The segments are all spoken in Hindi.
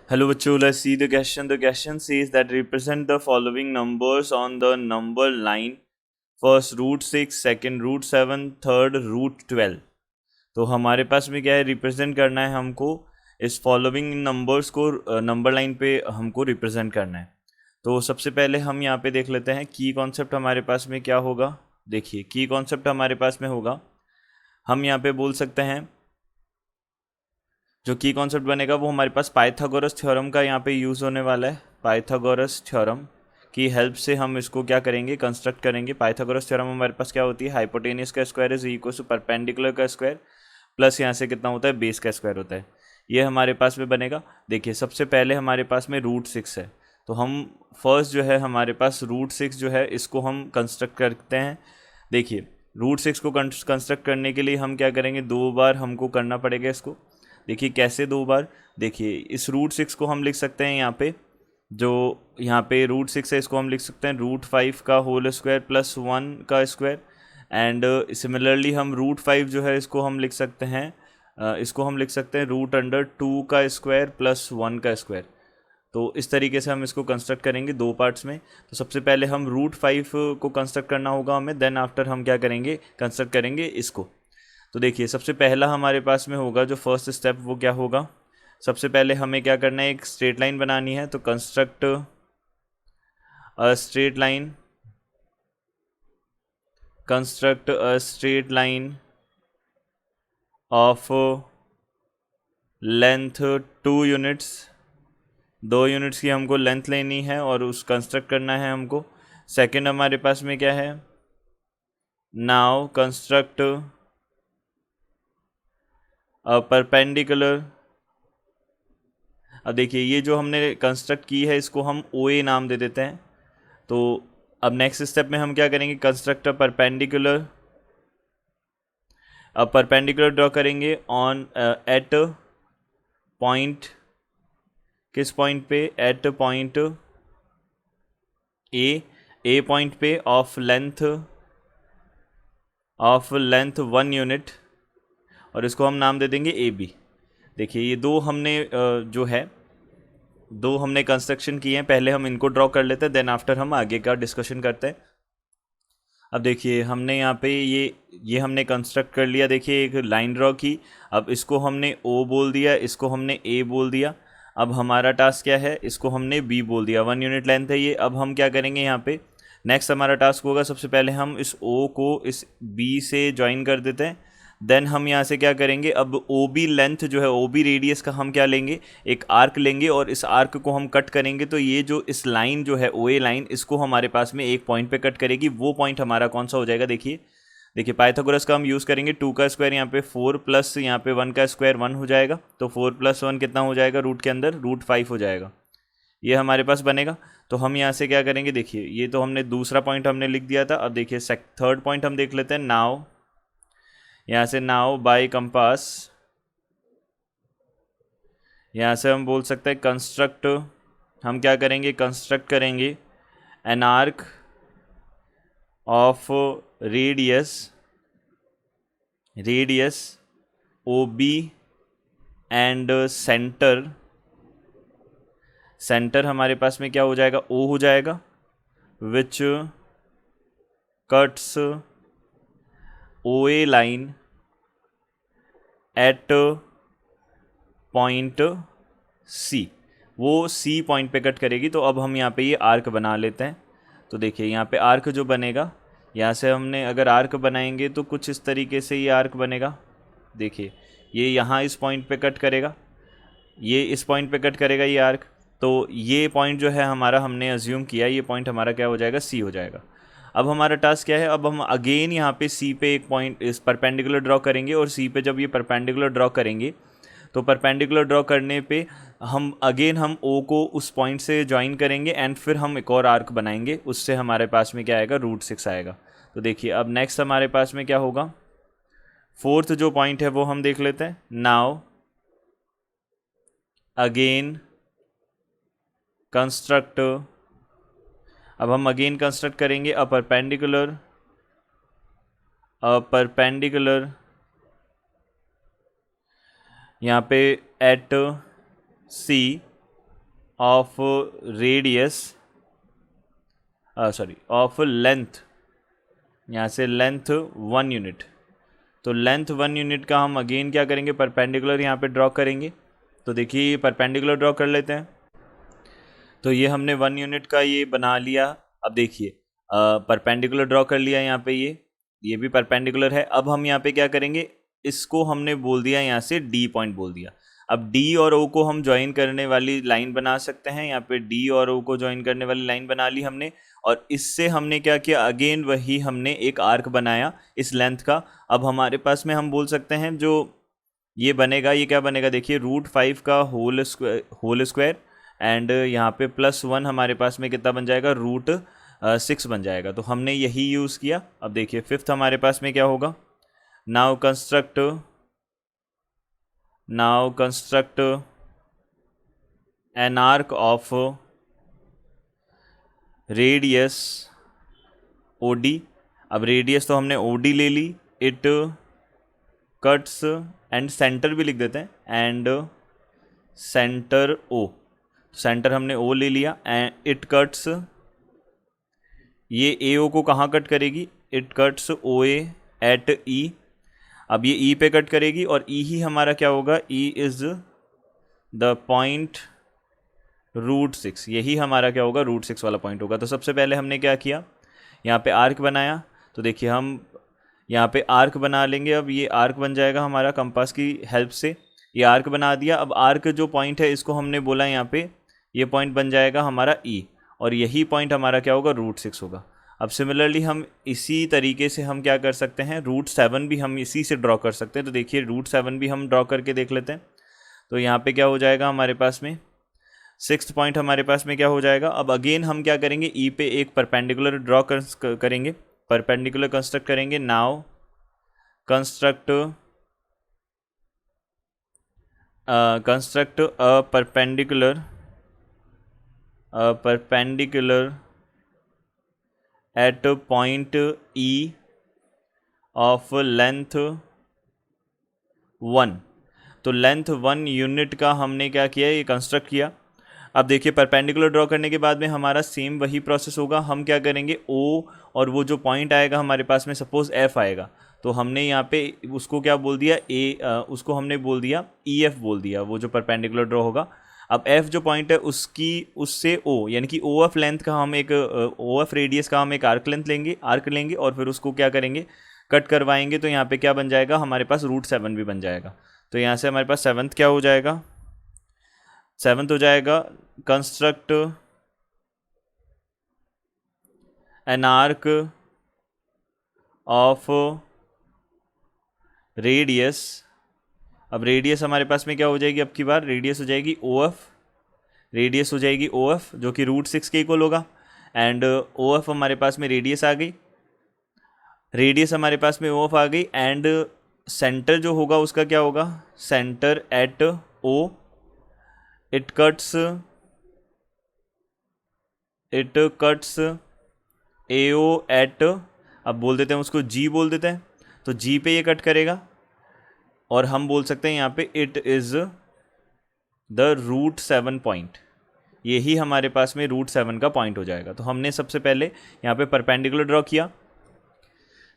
Hello बच्चों, let's see the question. The question says that represent the following numbers on the number line. First √6, second √7, third √12. तो हमारे पास में क्या है, रिप्रेजेंट करना है हमको इस फॉलोइंग नंबर्स को नंबर लाइन पे हमको रिप्रेजेंट करना है। तो सबसे पहले हम यहाँ पे देख लेते हैं की कॉन्सेप्ट हमारे पास में क्या होगा। देखिए की कॉन्सेप्ट हमारे पास में होगा, हम यहाँ पे बोल सकते हैं जो की कॉन्सेप्ट बनेगा वो हमारे पास पाइथागोरस थ्योरम का यहाँ पे यूज़ होने वाला है। पाइथागोरस थ्योरम की हेल्प से हम इसको क्या करेंगे, कंस्ट्रक्ट करेंगे। पाइथागोरस थ्योरम हमारे पास क्या होती है, हाइपोटेनियस का square is equal to perpendicular का स्क्वायर प्लस यहाँ से कितना होता है, बेस का स्क्वायर होता है। ये हमारे पास में बनेगा। देखिए सबसे पहले हमारे पास में √6 है, तो हम फर्स्ट जो है हमारे पास √6 जो है इसको हम कंस्ट्रक्ट करते हैं। देखिए √6 को कंस्ट्रक्ट करने के लिए हम क्या करेंगे, 2 बार हमको करना पड़ेगा इसको। देखिए कैसे 2 बार, देखिए इस √6 को हम लिख सकते हैं यहाँ पे, जो यहाँ पे √6 है इसको हम लिख सकते हैं √5 का होल स्क्वायर प्लस 1 का स्क्वायर। एंड सिमिलरली हम √5 जो है इसको हम लिख सकते हैं इसको हम लिख सकते हैं √2 का स्क्वायर प्लस 1 का स्क्वायर। तो इस तरीके से हम इसको कंस्ट्रक्ट करेंगे 2 पार्ट्स में। तो सबसे पहले हम √5 को कंस्ट्रक्ट करना होगा हमें, देन आफ्टर हम क्या करेंगे, कंस्ट्रक्ट करेंगे इसको। तो देखिए सबसे पहला हमारे पास में होगा जो फर्स्ट स्टेप वो क्या होगा, सबसे पहले हमें क्या करना है, एक स्ट्रेट लाइन बनानी है। तो construct a straight line, construct a straight line of length 2 units, 2 units की हमको लेंथ लेनी है और उस कंस्ट्रक्ट करना है हमको। सेकंड हमारे पास में क्या है, नाउ कंस्ट्रक्ट अ परपेंडिकुलर। अब देखिए ये जो हमने कंस्ट्रक्ट की है इसको हम ओ ए नाम दे देते हैं। तो अब नेक्स्ट स्टेप में हम क्या करेंगे, कंस्ट्रक्ट अ परपेंडिकुलर ड्रॉ करेंगे ऑन एट पॉइंट, किस पॉइंट पे, एट पॉइंट ए पॉइंट पे ऑफ लेंथ 1 यूनिट, और इसको हम नाम दे देंगे ए बी। देखिए ये दो हमने जो है दो हमने कंस्ट्रक्शन किए हैं, पहले हम इनको ड्रॉ कर लेते हैं, देन आफ्टर हम आगे का डिस्कशन करते हैं। अब देखिए हमने यहाँ पे ये हमने कंस्ट्रक्ट कर लिया। देखिए एक लाइन ड्रॉ की, अब इसको हमने ओ बोल दिया, इसको हमने ए बोल दिया। अब हमारा टास्क क्या है, इसको हमने बी बोल दिया, 1 यूनिट लेंथ है ये। अब हम क्या करेंगे यहाँ पे, नेक्स्ट हमारा टास्क होगा, सबसे पहले हम इस ओ को इस बी से ज्वाइन कर देते हैं। देन हम यहाँ से क्या करेंगे, अब ओ बी लेंथ जो है, ओ बी रेडियस का हम क्या लेंगे, एक आर्क लेंगे और इस आर्क को हम कट करेंगे। तो ये जो इस लाइन जो है ओ ए लाइन, इसको हमारे पास में एक पॉइंट पे कट करेगी। वो पॉइंट हमारा कौन सा हो जाएगा, देखिए देखिए पाइथागोरस का हम यूज़ करेंगे। 2 का स्क्वायर यहाँ पे 4 प्लस यहाँ पे 1 का स्क्वायर 1 हो जाएगा। तो 4 + 1 कितना हो जाएगा, रूट के अंदर √5 हो जाएगा। ये हमारे पास बनेगा। तो हम यहाँ से क्या करेंगे, देखिए ये तो हमने दूसरा पॉइंट हमने लिख दिया था। अब देखिए थर्ड पॉइंट हम देख लेते हैं। नाउ यहाँ से नाउ बाय कंपास, यहाँ से हम बोल सकते हैं कंस्ट्रक्ट, हम क्या करेंगे, कंस्ट्रक्ट करेंगे an arc of radius O B and centre हमारे पास में क्या हो जाएगा, ओ हो जाएगा, which cuts O A line at point C, वो सी पॉइंट पे कट करेगी। तो अब हम यहाँ पे ये आर्क बना लेते हैं। तो देखिए यहाँ पे आर्क जो बनेगा, यहाँ से हमने अगर आर्क बनाएंगे तो कुछ इस तरीके से ये आर्क बनेगा। देखिए ये यहाँ इस पॉइंट पे कट करेगा, ये इस पॉइंट पे कट करेगा ये आर्क। तो ये पॉइंट जो है हमारा, हमने अज्यूम किया ये पॉइंट हमारा क्या हो जाएगा, सी हो जाएगा। अब हमारा टास्क क्या है, अब हम अगेन यहाँ पे सी पे एक पॉइंट इस परपेंडिकुलर ड्रॉ करेंगे। और सी पे जब ये परपेंडिकुलर ड्रॉ करेंगे, तो परपेंडिकुलर ड्रॉ करने पे हम ओ को उस पॉइंट से ज्वाइन करेंगे एंड फिर हम एक और आर्क बनाएंगे, उससे हमारे पास में क्या आएगा, √6 आएगा। तो देखिए अब नेक्स्ट हमारे पास में क्या होगा, फोर्थ जो पॉइंट है वो हम देख लेते हैं। नाउ अगेन कंस्ट्रक्ट, अब हम अगेन कंस्ट्रक्ट करेंगे अ परपेंडिकुलर यहाँ पे at C of radius, sorry of length, यहाँ से लेंथ 1 यूनिट। तो लेंथ 1 यूनिट का हम अगेन क्या करेंगे, परपेंडिकुलर यहाँ पे ड्रॉ करेंगे। तो देखिए परपेंडिकुलर ड्रॉ कर लेते हैं। तो ये हमने 1 यूनिट का ये बना लिया। अब देखिए परपेंडिकुलर ड्रॉ कर लिया यहाँ पे, ये भी परपेंडिकुलर है। अब हम यहाँ पे क्या करेंगे, इसको हमने बोल दिया यहाँ से डी पॉइंट बोल दिया। अब डी और ओ को हम ज्वाइन करने वाली लाइन बना सकते हैं। यहाँ पे डी और ओ को ज्वाइन करने वाली लाइन बना ली हमने, और इससे हमने क्या किया, अगेन वही हमने एक आर्क बनाया इस लेंथ का। अब हमारे पास में हम बोल सकते हैं जो ये बनेगा, ये क्या बनेगा, देखिए √5 का होल स्क्वायर एंड यहाँ पे +1 हमारे पास में कितना बन जाएगा, √6 बन जाएगा। तो हमने यही यूज़ किया। अब देखिए फिफ्थ हमारे पास में क्या होगा, now construct an arc of radius OD। अब रेडियस तो हमने OD ले ली, इट कट्स एंड सेंटर भी लिख देते हैं, एंड सेंटर O, सेंटर हमने O ले लिया, एंड इट कट्स, ये AO को कहाँ कट करेगी, it cuts OA at E। अब ये E पे कट करेगी, और E ही हमारा क्या होगा, E इज द पॉइंट √6, यही हमारा क्या होगा, √6 वाला पॉइंट होगा। तो सबसे पहले हमने क्या किया, यहाँ पे आर्क बनाया। तो देखिए हम यहाँ पे आर्क बना लेंगे। अब ये आर्क बन जाएगा हमारा कंपास की हेल्प से, ये आर्क बना दिया। अब आर्क जो पॉइंट है इसको हमने बोला यहाँ पे, ये पॉइंट बन जाएगा हमारा E, और यही पॉइंट हमारा क्या होगा, √6 होगा। अब सिमिलरली हम इसी तरीके से हम क्या कर सकते हैं, √7 भी हम इसी से ड्रॉ कर सकते हैं। तो देखिए √7 भी हम ड्रॉ करके देख लेते हैं। तो यहाँ पे क्या हो जाएगा हमारे पास में, 6th पॉइंट हमारे पास में क्या हो जाएगा। अब अगेन हम क्या करेंगे, E पे एक परपेंडिकुलर ड्रॉ करेंगे, परपेंडिकुलर कंस्ट्रक्ट करेंगे। Now construct a perpendicular eight point E of length 1। तो लेंथ 1 यूनिट का हमने क्या किया, ये कंस्ट्रक्ट किया। अब देखिए परपेंडिकुलर ड्रॉ करने के बाद में हमारा सेम वही प्रोसेस होगा। हम क्या करेंगे, O और वो जो पॉइंट आएगा हमारे पास में, सपोज F आएगा, तो हमने यहाँ पे उसको क्या बोल दिया, उसको हमने बोल दिया EF बोल दिया, वो जो परपेंडिकुलर ड्रॉ होगा। अब F जो पॉइंट है उससे O, यानी कि OF लेंथ का हम एक OF रेडियस का हम एक आर्क लेंगे, और फिर उसको क्या करेंगे, कट करवाएंगे। तो यहाँ पे क्या बन जाएगा हमारे पास, √7 भी बन जाएगा। तो यहाँ से हमारे पास 7th क्या हो जाएगा, 7th हो जाएगा construct an arc of radius. अब रेडियस हमारे पास में क्या हो जाएगी, अब की बार रेडियस हो जाएगी OF, जो कि √6 के इक्वल होगा। एंड OF हमारे पास में रेडियस आ गई, OF आ गई। एंड सेंटर जो होगा उसका क्या होगा, centre at O, it cuts AO at, अब बोल देते हैं उसको G बोल देते हैं। तो G पे ये कट करेगा, और हम बोल सकते हैं यहाँ पे इट इज़ द √7 पॉइंट, यही हमारे पास में √7 का पॉइंट हो जाएगा। तो हमने सबसे पहले यहाँ पे परपेंडिकुलर ड्रॉ किया।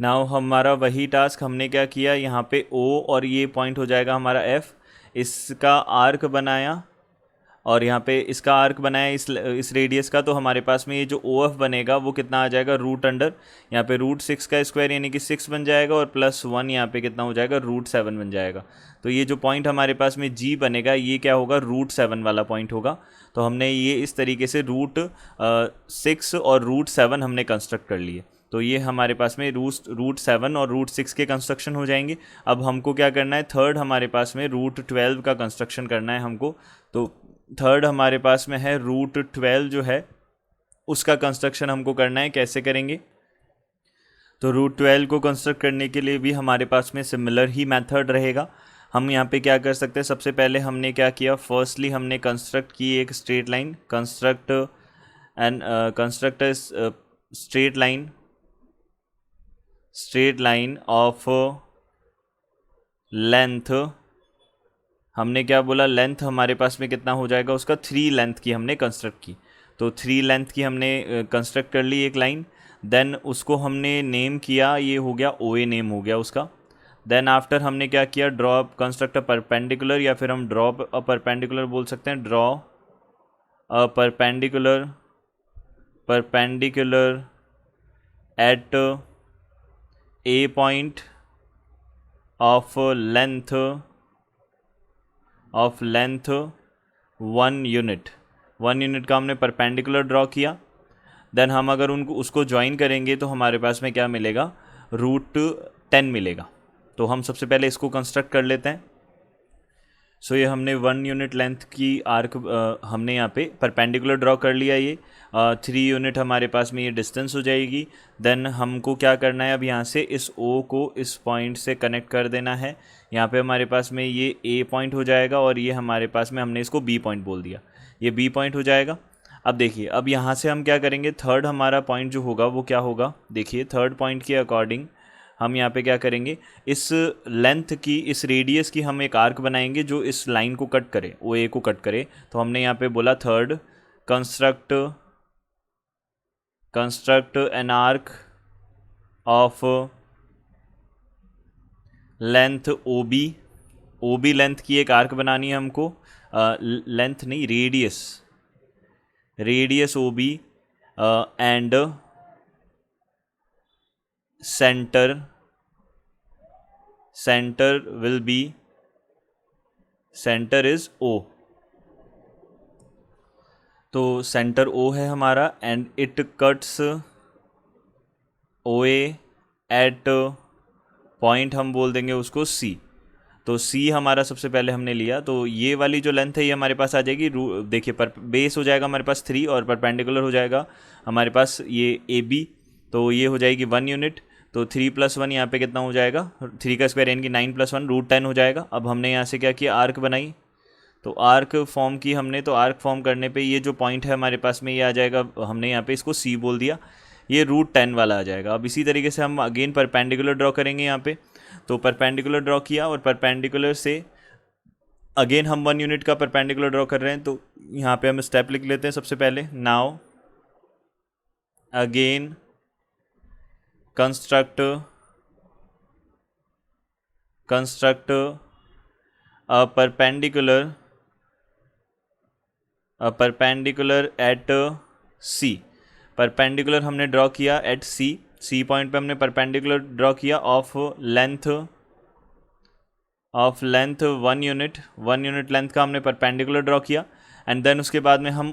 नाउ हमारा वही टास्क हमने क्या किया, यहाँ पे O और ये पॉइंट हो जाएगा हमारा F, इसका आर्क बनाया, और यहाँ पे इसका आर्क बनाया इस रेडियस का। तो हमारे पास में ये जो OF बनेगा वो कितना आ जाएगा, √अंडर, यहाँ पे √6 का स्क्वायर यानी कि 6 बन जाएगा, और +1 यहाँ पे कितना हो जाएगा, √7 बन जाएगा। तो ये जो पॉइंट हमारे पास में G बनेगा, ये क्या होगा, √7 वाला पॉइंट होगा। तो हमने ये इस तरीके से √6 और √7 हमने कंस्ट्रक्ट कर लिए। तो ये हमारे पास में √7 और √6 के कंस्ट्रक्शन हो जाएंगे। अब हमको क्या करना है, थर्ड हमारे पास में √12 का कंस्ट्रक्शन करना है हमको। तो थर्ड हमारे पास में है √12 जो है उसका कंस्ट्रक्शन हमको करना है। कैसे करेंगे, तो √12 को कंस्ट्रक्ट करने के लिए भी हमारे पास में सिमिलर ही मेथड रहेगा। हम यहाँ पे क्या कर सकते हैं, सबसे पहले हमने क्या किया, फर्स्टली हमने कंस्ट्रक्ट की एक straight line, construct straight line of length हमने क्या बोला, लेंथ हमारे पास में कितना हो जाएगा उसका, 3 लेंथ की हमने कंस्ट्रक्ट की। तो 3 लेंथ की हमने कंस्ट्रक्ट कर ली एक लाइन, देन उसको हमने नेम किया, ये हो गया ओ ए नेम हो गया उसका। देन आफ्टर हमने क्या किया, ड्रॉ कंस्ट्रक्ट अ परपेंडिकुलर, या फिर हम ड्रॉ अ परपेंडिकुलर बोल सकते हैं, draw a perpendicular eight A point of length 1 unit. 1 unit का हमने परपेंडिकुलर ड्रॉ किया। देन हम अगर उनको उसको ज्वाइन करेंगे तो हमारे पास में क्या मिलेगा, √10 मिलेगा। तो हम सबसे पहले इसको कंस्ट्रक्ट कर लेते हैं। सो ये हमने 1 यूनिट लेंथ की आर्क हमने यहाँ पे परपेंडिकुलर ड्रॉ कर लिया। ये 3 यूनिट हमारे पास में ये डिस्टेंस हो जाएगी। देन हमको क्या करना है, अब यहाँ से इस O को इस पॉइंट से कनेक्ट कर देना है। यहाँ पे हमारे पास में ये A पॉइंट हो जाएगा और ये हमारे पास में हमने इसको B पॉइंट बोल दिया, ये B पॉइंट हो जाएगा। अब देखिए, अब यहाँ से हम क्या करेंगे, थर्ड हमारा पॉइंट जो होगा वो क्या होगा, देखिए थर्ड पॉइंट के अकॉर्डिंग हम यहाँ पे क्या करेंगे, इस लेंथ की, इस रेडियस की हम एक आर्क बनाएंगे जो इस लाइन को कट करे, ओ ए को कट करे। तो हमने यहाँ पे बोला third construct an arc of length O B length की एक आर्क बनानी है हमको, लेंथ नहीं, radius O B and centre is O। तो सेंटर O है हमारा and it cuts OA at point, हम बोल देंगे उसको C। तो C हमारा सबसे पहले हमने लिया, तो ये वाली जो लेंथ है ये हमारे पास आ जाएगी, देखिए पर बेस हो जाएगा हमारे पास 3 और परपेंडिकुलर हो जाएगा हमारे पास ये AB, तो ये हो जाएगी 1 यूनिट। तो 3 + 1 यहाँ पे कितना हो जाएगा, 3 का स्क्वायर यानी कि 9 + 1 √10 हो जाएगा। अब हमने यहाँ से क्या किया, आर्क बनाई, तो आर्क फॉर्म की हमने। तो आर्क फॉर्म करने पे ये जो पॉइंट है हमारे पास में ये आ जाएगा, हमने यहाँ पे इसको C बोल दिया, ये √10 वाला आ जाएगा। अब इसी तरीके से हम अगेन परपेंडिकुलर ड्रॉ करेंगे यहाँ पे। तो परपेंडिकुलर ड्रॉ किया और परपेंडिकुलर से अगेन हम 1 यूनिट का परपेंडिकुलर ड्रॉ कर रहे हैं। तो यहाँ पे हम स्टेप लिख लेते हैं सबसे पहले, now again construct a perpendicular eight C। Perpendicular हमने ड्रॉ किया एट C पॉइंट पे हमने परपेंडिकुलर ड्रॉ किया ऑफ लेंथ 1 यूनिट लेंथ का हमने परपेंडिकुलर ड्रॉ किया। एंड देन उसके बाद में हम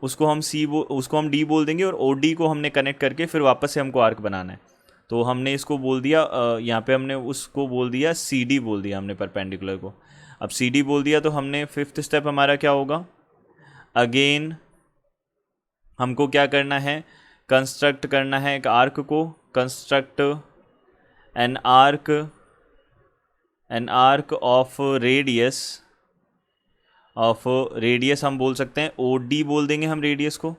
उसको हम D बोल देंगे और OD को हमने कनेक्ट करके फिर वापस से हमको आर्क बनाना है। तो हमने इसको बोल दिया, यहाँ पे हमने उसको बोल दिया CD बोल दिया हमने परपेंडिकुलर को। अब CD बोल दिया तो हमने 5th स्टेप हमारा क्या होगा, अगेन हमको क्या करना है, कंस्ट्रक्ट करना है एक आर्क को, construct an arc of radius हम बोल सकते हैं, OD बोल देंगे हम रेडियस को,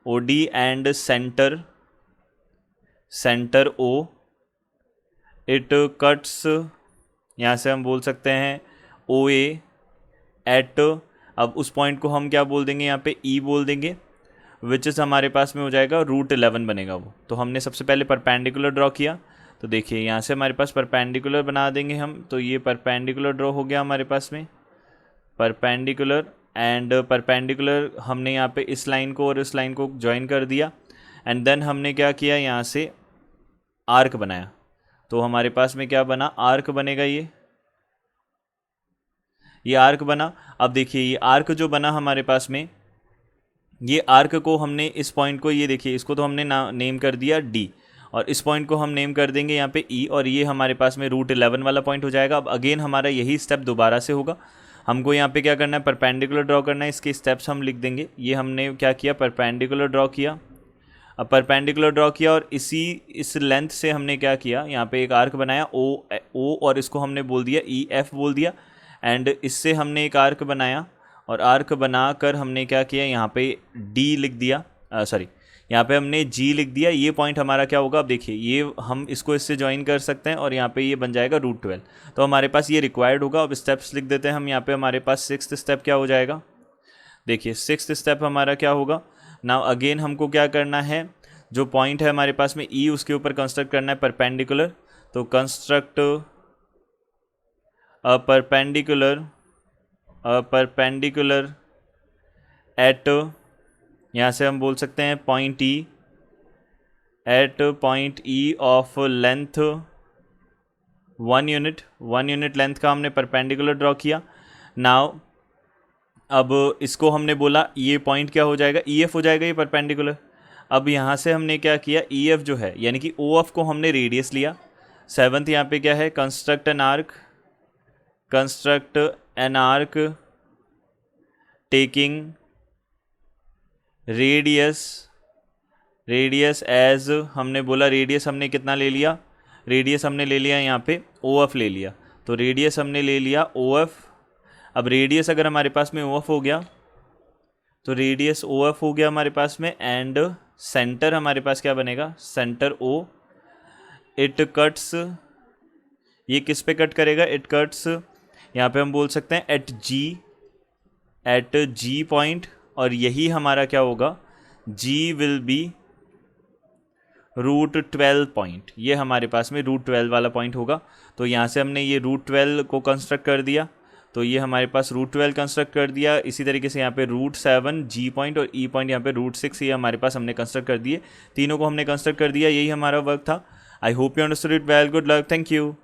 OD and centre O, it cuts, यहाँ से हम बोल सकते हैं OA एट, अब उस पॉइंट को हम क्या बोल देंगे यहाँ पे, E बोल देंगे, विच इज़ हमारे पास में हो जाएगा √11 बनेगा वो। तो हमने सबसे पहले परपेंडिकुलर ड्रॉ किया, तो देखिए यहाँ से हमारे पास परपेंडिकुलर बना देंगे हम। तो ये परपेंडिकुलर ड्रॉ हो गया हमारे पास में, परपेंडिकुलर एंड परपेंडिकुलर हमने यहाँ पे इस लाइन को और इस लाइन को ज्वाइन कर दिया। एंड देन हमने क्या किया, यहाँ से आर्क बनाया। तो हमारे पास में क्या बना, आर्क बनेगा, ये आर्क बना। अब देखिए ये आर्क जो बना हमारे पास में, ये आर्क को हमने इस पॉइंट को, ये देखिए इसको तो हमने नेम कर दिया D, और इस पॉइंट को हम नेम कर देंगे यहाँ पे E, और ये हमारे पास में √11 वाला पॉइंट हो जाएगा। अब अगेन हमारा यही स्टेप दोबारा से होगा। हमको यहाँ पे क्या करना है, परपेंडिकुलर ड्रॉ करना है, इसके स्टेप्स हम लिख देंगे। ये हमने क्या किया, परपेंडिकुलर ड्रॉ किया। अब परपेंडिकुलर ड्रॉ किया और इस लेंथ से हमने क्या किया, यहाँ पे एक आर्क बनाया O और इसको हमने बोल दिया EF बोल दिया। एंड इससे हमने एक आर्क बनाया और आर्क बनाकर हमने क्या किया, यहाँ पे D लिख दिया, सॉरी यहाँ पे हमने g लिख दिया, ये पॉइंट हमारा क्या होगा, अब देखिए ये हम इसको इससे ज्वाइन कर सकते हैं और यहाँ पे ये बन जाएगा √12। तो हमारे पास ये रिक्वायर्ड होगा। अब स्टेप्स लिख देते हैं हम यहाँ पे। हमारे पास 6th स्टेप क्या हो जाएगा, देखिए 6th स्टेप हमारा क्या होगा। नाउ अगेन हमको क्या करना है, जो पॉइंट है हमारे पास में E उसके ऊपर कंस्ट्रक्ट करना है परपेंडिकुलर। तो कंस्ट्रक्ट परपेंडिकुलर एट, यहाँ से हम बोल सकते हैं point E, at point E of length 1 unit length का हमने परपेंडिकुलर ड्रॉ किया। नाउ अब इसको हमने बोला ये पॉइंट क्या हो जाएगा, EF हो जाएगा ये परपेंडिकुलर। अब यहाँ से हमने क्या किया, EF जो है यानी कि OF को हमने रेडियस लिया। 7th यहाँ पे क्या है, construct an arc taking radius as, हमने बोला रेडियस हमने कितना ले लिया, रेडियस हमने ले लिया यहाँ पे OF ले लिया। तो रेडियस हमने ले लिया OF। अब रेडियस अगर हमारे पास में OF हो गया तो रेडियस OF हो गया हमारे पास में, एंड सेंटर हमारे पास क्या बनेगा, सेंटर O। इट कट्स, ये किस पे कट करेगा, इट कट्स यहाँ पे हम बोल सकते हैं एट G पॉइंट, और यही हमारा क्या होगा, G विल बी √12 पॉइंट। ये हमारे पास में √12 वाला पॉइंट होगा। तो यहाँ से हमने ये √12 को कंस्ट्रक्ट कर दिया, तो ये हमारे पास √12 कंस्ट्रक्ट कर दिया। इसी तरीके से यहाँ पे √7 G पॉइंट और E पॉइंट यहाँ पे √6, ये हमारे पास हमने कंस्ट्रक्ट कर दिए। तीनों को हमने कंस्ट्रक्ट कर दिया, यही हमारा वर्क था। I hope you understood it well. Good luck, thank you.